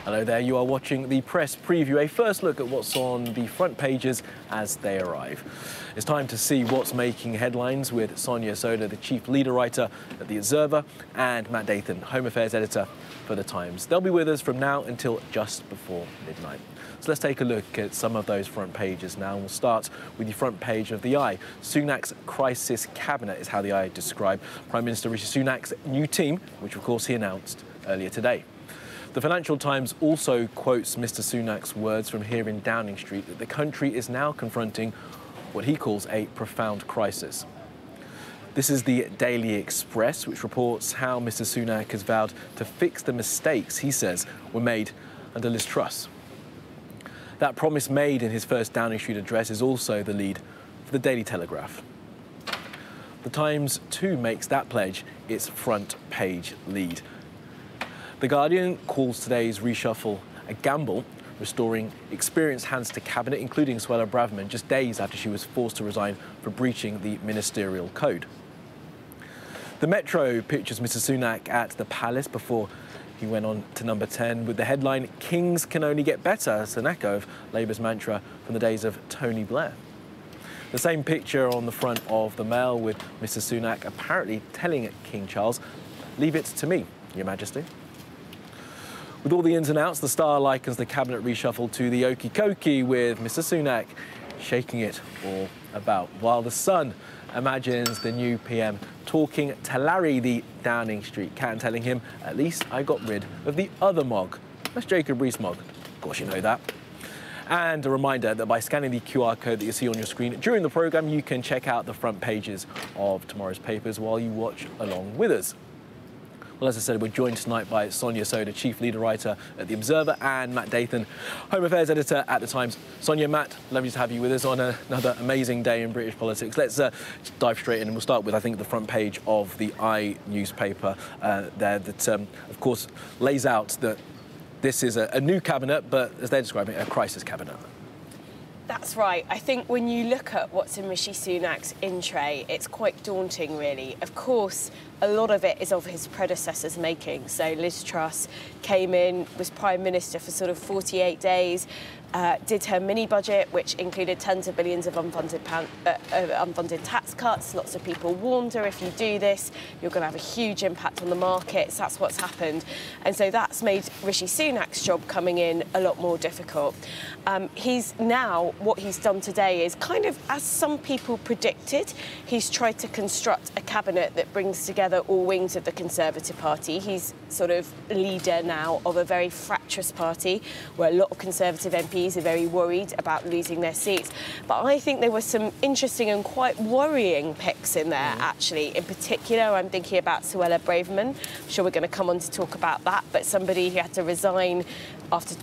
Hello there, you are watching the press preview, a first look at what's on the front pages as they arrive. It's time to see what's making headlines with Sonia Sodha, the chief leader writer at The Observer, and Matt Dathan, Home Affairs editor for The Times. They'll be with us from now until just before midnight. So let's take a look at some of those front pages now. We'll start with the front page of The Eye. Sunak's crisis cabinet is how The Eye described Prime Minister Rishi Sunak's new team, which of course he announced earlier today. The Financial Times also quotes Mr. Sunak's words from here in Downing Street that the country is now confronting what he calls a profound crisis. This is the Daily Express, which reports how Mr. Sunak has vowed to fix the mistakes he says were made under Liz Truss. That promise made in his first Downing Street address is also the lead for the Daily Telegraph. The Times too makes that pledge its front page lead. The Guardian calls today's reshuffle a gamble, restoring experienced hands to cabinet, including Suella Braverman, just days after she was forced to resign for breaching the ministerial code. The Metro pictures Mr. Sunak at the Palace before he went on to number 10 with the headline, "Kings can only get better." It's an echo of Labour's mantra from the days of Tony Blair. The same picture on the front of the Mail with Mr. Sunak apparently telling King Charles, "Leave it to me, Your Majesty." With all the ins and outs, the Star likens the cabinet reshuffle to the okey cokey, with Mr. Sunak shaking it all about, while the Sun imagines the new PM talking to Larry, the Downing Street cat, and telling him, "At least I got rid of the other Mog." That's Jacob Rees-Mogg. Of course you know that. And a reminder that by scanning the QR code that you see on your screen during the programme, you can check out the front pages of tomorrow's papers while you watch along with us. Well, as I said, we're joined tonight by Sonia Sodha, chief leader writer at The Observer, and Matt Dathan, Home Affairs editor at The Times. Sonia, Matt, lovely to have you with us on another amazing day in British politics. Let's dive straight in, and we'll start with, I think, the front page of the Eye newspaper there that, of course, lays out that this is a new cabinet, but as they're describing it, a crisis cabinet. That's right. I think when you look at what's in Rishi Sunak's in tray, it's quite daunting, really. Of course, a lot of it is of his predecessor's making. So Liz Truss came in, was Prime Minister for sort of 48 days, did her mini-budget, which included tens of billions of unfunded tax cuts. Lots of people warned her, if you do this, you're going to have a huge impact on the markets. That's what's happened. And so that's made Rishi Sunak's job coming in a lot more difficult. He's now, what he's done today is kind of, as some people predicted, he's tried to construct a cabinet that brings together all wings of the Conservative Party. He's sort of leader now of a very fractious party where a lot of Conservative MPs are very worried about losing their seats. But I think there were some interesting and quite worrying picks in there, actually. In particular, I'm thinking about Suella Braverman. I'm sure we're going to come on to talk about that, but somebody who had to resign after,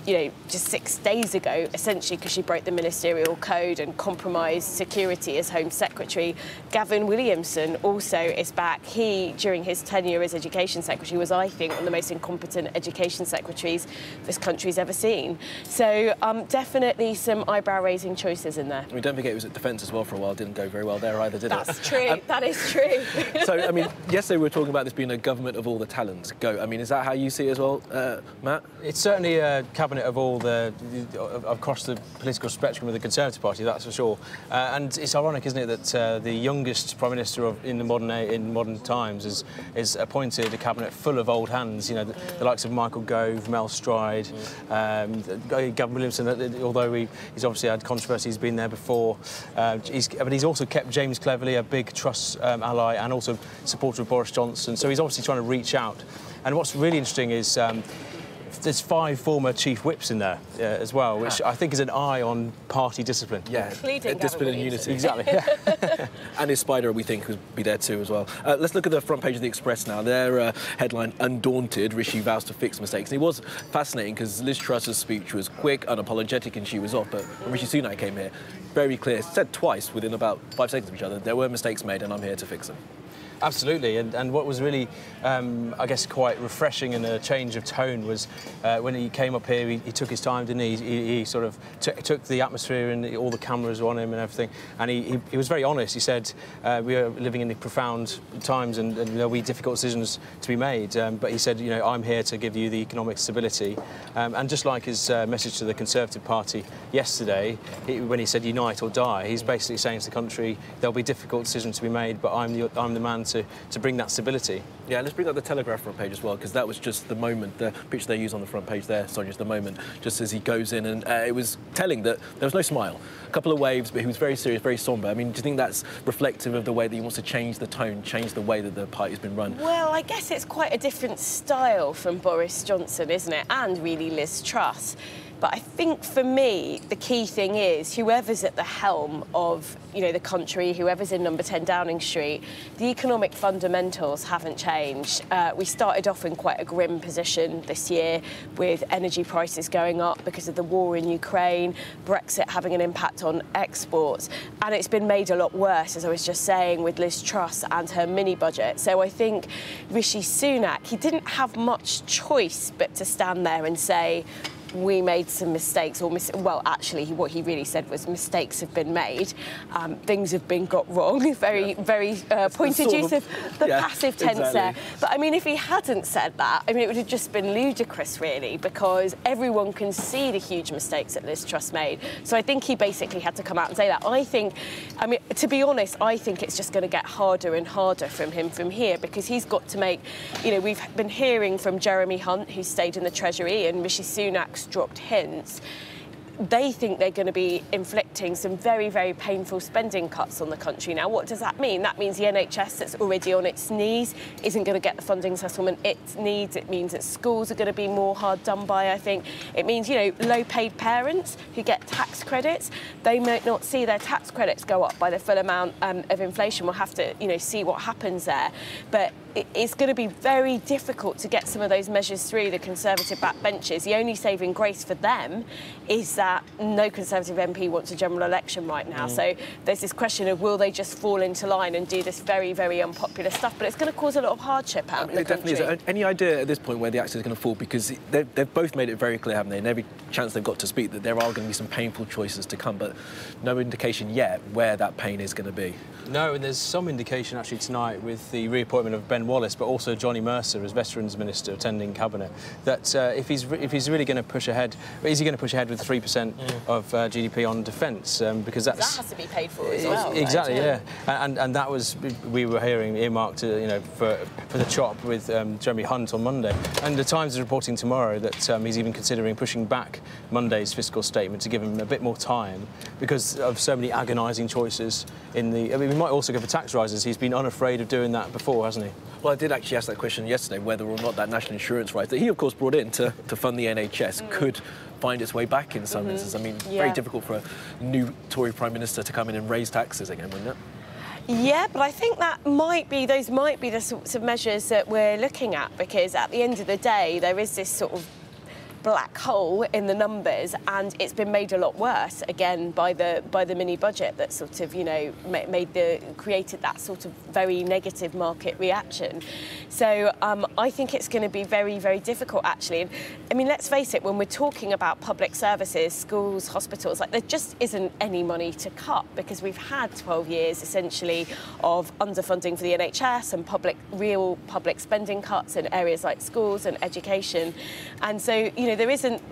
just 6 days ago, essentially because she broke the ministerial code and compromised security as Home Secretary. Gavin Williamson also is back. He, during his tenure as Education Secretary, was, I think, one of the most incompetent Education Secretaries this country's ever seen. So definitely some eyebrow-raising choices in there. I mean, don't forget it was at Defence as well for a while. Didn't go very well there either, did it? That's true. That is true. So, I mean, yesterday we were talking about this being a government of all the talents. Go. I mean, is that how you see it as well, Matt? It's certainly a cabinet of all across the political spectrum of the Conservative Party, that's for sure. And it's ironic, isn't it, that the youngest Prime Minister in modern times is appointed a cabinet full of old hands. The likes of Michael Gove, Mel Stride, Gavin Williamson. Although he's obviously had controversy, he's been there before. But he's also kept James Cleverly, a big Truss ally, and also supporter of Boris Johnson. So he's obviously trying to reach out. And what's really interesting is there's 5 former chief whips in there as well, which I think is an eye on party discipline. Yeah, discipline and unity. Exactly. And his spider, we think, would be there too as well. Let's look at the front page of the Express now. Their headline, "Undaunted, Rishi vows to fix mistakes." And it was fascinating because Liz Truss's speech was quick, unapologetic, and she was off. But when Rishi Sunak came here, very clear, said twice within about 5 seconds of each other, there were mistakes made and I'm here to fix them. Absolutely, and what was really, I guess, quite refreshing and a change of tone was when he came up here, he took his time, didn't he? He sort of took the atmosphere and all the cameras were on him and everything, and he was very honest. He said, we are living in profound times and there'll be difficult decisions to be made, but he said, I'm here to give you the economic stability. And just like his message to the Conservative Party yesterday, when he said unite or die, he's basically saying to the country, there'll be difficult decisions to be made, but I'm the man to bring that stability. Yeah, let's bring up the Telegraph front page as well, because that was just the moment, the picture they use on the front page there, Sonia, is the moment just as he goes in, and it was telling that there was no smile. A couple of waves, but he was very serious, very sombre. I mean, do you think that's reflective of the way that he wants to change the tone, change the way that the party's been run? Well, I guess it's quite a different style from Boris Johnson, isn't it? And really Liz Truss. But I think for me, the key thing is whoever's at the helm of, the country, whoever's in number 10 Downing Street, the economic fundamentals haven't changed. We started off in quite a grim position this year with energy prices going up because of the war in Ukraine, Brexit having an impact on exports, and it's been made a lot worse, as I was just saying, with Liz Truss and her mini-budget. So I think Rishi Sunak, he didn't have much choice but to stand there and say, we made some mistakes, well, actually, what he really said was mistakes have been made, things have been got wrong. Very pointed use of the passive tense there. But I mean, if he hadn't said that, it would have just been ludicrous, really, because everyone can see the huge mistakes that Liz Truss made. So I think he basically had to come out and say that. To be honest, I think it's just going to get harder and harder from him from here, because he's got to make, we've been hearing from Jeremy Hunt, who stayed in the Treasury, and Rishi Sunak's dropped hints. They think they're going to be inflicting some very, very painful spending cuts on the country. Now, what does that mean? That means the NHS, that's already on its knees, isn't going to get the funding settlement it needs. It means that schools are going to be more hard done by, I think. It means, low-paid parents who get tax credits, they might not see their tax credits go up by the full amount of inflation. We'll have to, see what happens there. But it's going to be very difficult to get some of those measures through the Conservative backbenches. The only saving grace for them is that no Conservative MP wants a general election right now. So there's this question of will they just fall into line and do this very, very unpopular stuff? But it's going to cause a lot of hardship out in the country. It definitely is. Any idea at this point where the axe is going to fall? Because they've both made it very clear, haven't they, in every chance they've got to speak, that there are going to be some painful choices to come, but no indication yet where that pain is going to be. No, and there's some indication actually tonight with the reappointment of Ben Wallace, but also Johnny Mercer as Veterans Minister attending Cabinet, that if he's really going to push ahead, is he going to push ahead with 3% of GDP on defence? Because that has to be paid for as well. Exactly, right? yeah. And that was, we were hearing earmarked, for the chop with Jeremy Hunt on Monday. And the Times is reporting tomorrow that he's even considering pushing back Monday's fiscal statement to give him a bit more time because of so many agonising choices in the. He might also go for tax rises. He's been unafraid of doing that before, hasn't he? Well, I did actually ask that question yesterday, whether or not that national insurance rise that he, of course, brought in to fund the NHS could find its way back in some instances. Very difficult for a new Tory Prime Minister to come in and raise taxes again, wouldn't it? Yeah, but I think those might be the sorts of measures that we're looking at, because at the end of the day, there is this sort of black hole in the numbers, and it's been made a lot worse again by the mini budget that sort of created that sort of very negative market reaction. So I think it's going to be very, very difficult actually. And, let's face it, when we're talking about public services, schools, hospitals, there just isn't any money to cut, because we've had 12 years essentially of underfunding for the NHS and real public spending cuts in areas like schools and education. And so there isn't.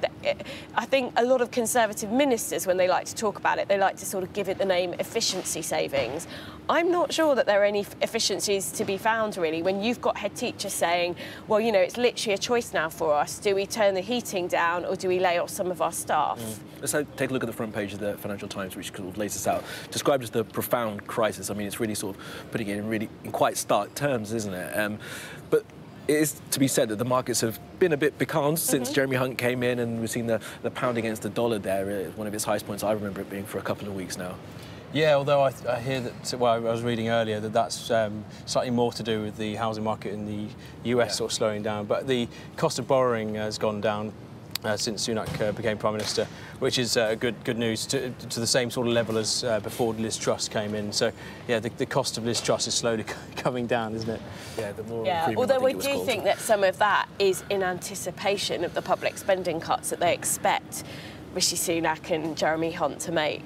I think a lot of Conservative ministers, when they like to talk about it, they like to sort of give it the name efficiency savings. I'm not sure that there are any efficiencies to be found, really, when you've got head teachers saying, well, it's literally a choice now for us. Do we turn the heating down or do we lay off some of our staff? Let's take a look at the front page of the Financial Times, which sort of lays this out. Described as the profound crisis. It's really sort of putting it in quite stark terms, isn't it? But it is to be said that the markets have been a bit becalmed since Jeremy Hunt came in, and we've seen the pound against the dollar there, one of its highest points I remember it being for a couple of weeks now. Yeah, although I hear that, well, I was reading earlier that that's slightly more to do with the housing market in the US sort of slowing down, but the cost of borrowing has gone down since Sunak became Prime Minister, which is good news, to the same sort of level as before Liz Truss came in. So, yeah, the cost of Liz Truss is slowly coming down, isn't it? Yeah, the more yeah. Although I do think that some of that is in anticipation of the public spending cuts that they expect Rishi Sunak and Jeremy Hunt to make.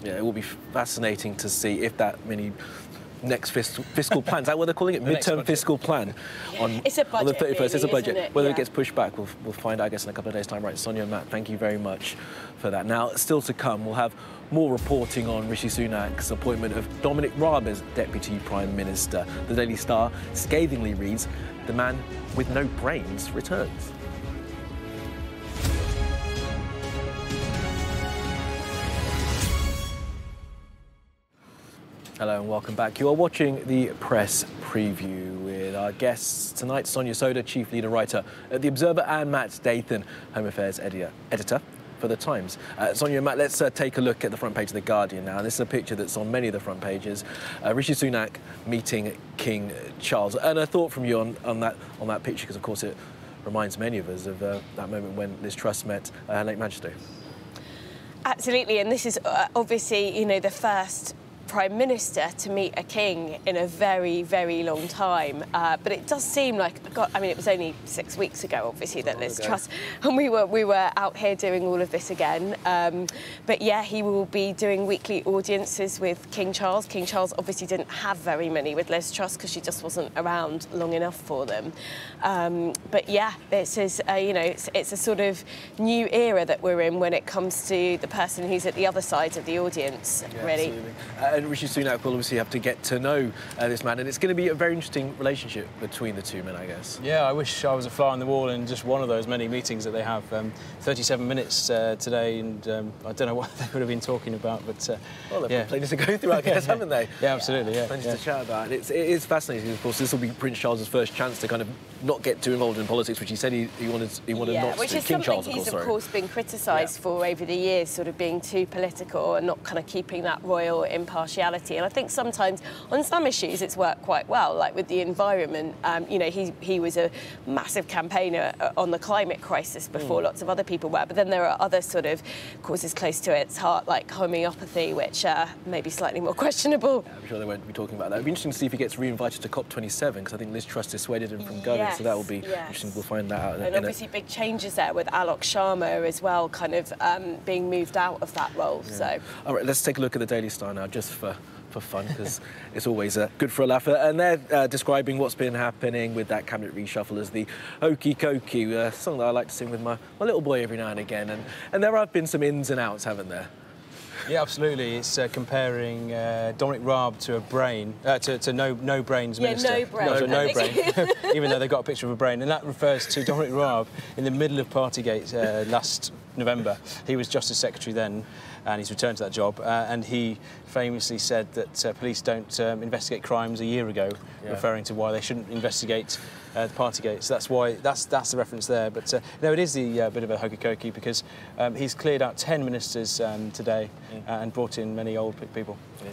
Yeah, it will be fascinating to see if that many next fiscal plan, is that what they're calling it? Midterm fiscal plan on, it's a budget, on the 31st. really, it's a budget. It? Whether it gets pushed back, we'll find out, I guess, in a couple of days' time. Right, Sonia and Matt, thank you very much for that. Now, still to come, we'll have more reporting on Rishi Sunak's appointment of Dominic Raab as Deputy Prime Minister. The Daily Star scathingly reads, "The man with no brains returns." Hello and welcome back. You are watching the press preview with our guests tonight, Sonia Sodha, Chief Leader Writer at The Observer, and Matt Dathan, Home Affairs Editor for The Times. Sonia and Matt, let's take a look at the front page of The Guardian now. This is a picture that's on many of the front pages. Rishi Sunak meeting King Charles. And a thought from you on that picture, because of course it reminds many of us of that moment when Liz Truss met Her late Majesty. Absolutely, and this is obviously, the first Prime Minister to meet a king in a very, very long time. But it does seem like, it was only 6 weeks ago, obviously, that Liz Truss, and we were out here doing all of this again. But yeah, he will be doing weekly audiences with King Charles. King Charles obviously didn't have very many with Liz Truss because she just wasn't around long enough for them. But yeah, this is, it's a sort of new era that we're in when it comes to the person who's at the other side of the audience, really. Absolutely. And Rishi Sunak will obviously have to get to know this man, and it's going to be a very interesting relationship between the two men, I guess. Yeah, I wish I was a fly on the wall in just one of those many meetings that they have. 37 minutes today, and I don't know what they would have been talking about, but well, they've got plenty to go through, I guess, haven't they? Yeah, absolutely. Yeah, plenty to chat about. It is fascinating. Of course, this will be Prince Charles's first chance to kind of not get too involved in politics, which he said he wanted not to. Which is King something Charles, he's of course been criticised for over the years, sort of being too political and not kind of keeping that royal impartiality. And I think sometimes on some issues it's worked quite well, like with the environment. He was a massive campaigner on the climate crisis before lots of other people were. But then there are other sort of causes close to its heart, like homeopathy, which may be slightly more questionable. Yeah, I'm sure they won't be talking about that. It'll be interesting to see if he gets re-invited to COP27, because I think Liz Truss dissuaded him from going. So that will be interesting. We'll find that out. And obviously big changes there with Alok Sharma as well, kind of being moved out of that role. Yeah. So, all right, let's take a look at the Daily Star now, just for fun, because it's always good for a laugh. And they're describing what's been happening with that cabinet reshuffle as the Okey Cokey, song that I like to sing with my little boy every now and again. And there have been some ins and outs, haven't there? Yeah, absolutely. It's comparing Dominic Raab to a brain, to no brains minister. No brain. No, so no brain, even though they got a picture of a brain. And that refers to Dominic Raab in the middle of Partygate last November. He was Justice Secretary then, and he's returned to that job. And he famously said that police don't investigate crimes a year ago, referring to why they shouldn't investigate the Partygate. So that's the reference there. But no, it is the bit of a hokey-cokey, because he's cleared out 10 ministers today and brought in many old people. Yeah,